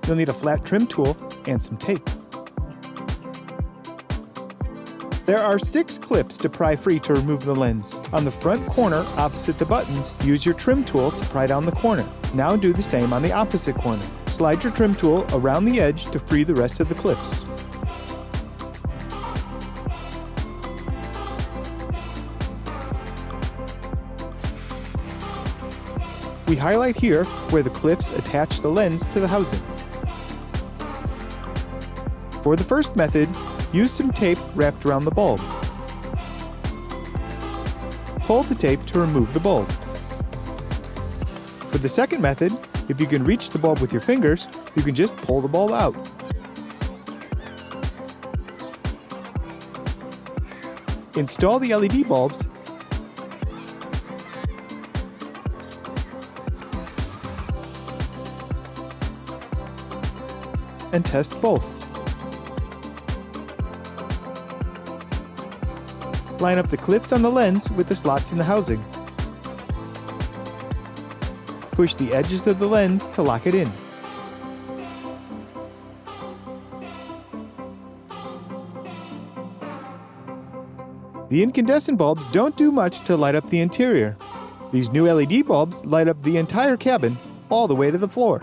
you'll need a flat trim tool and some tape. There are 6 clips to pry free to remove the lens. On the front corner opposite the buttons, use your trim tool to pry down the corner. Now do the same on the opposite corner. Slide your trim tool around the edge to free the rest of the clips. We highlight here where the clips attach the lens to the housing. For the first method, use some tape wrapped around the bulb. Pull the tape to remove the bulb. For the second method, if you can reach the bulb with your fingers, you can just pull the bulb out. Install the LED bulbs and test both. Line up the clips on the lens with the slots in the housing. Push the edges of the lens to lock it in. The incandescent bulbs don't do much to light up the interior. These new LED bulbs light up the entire cabin all the way to the floor.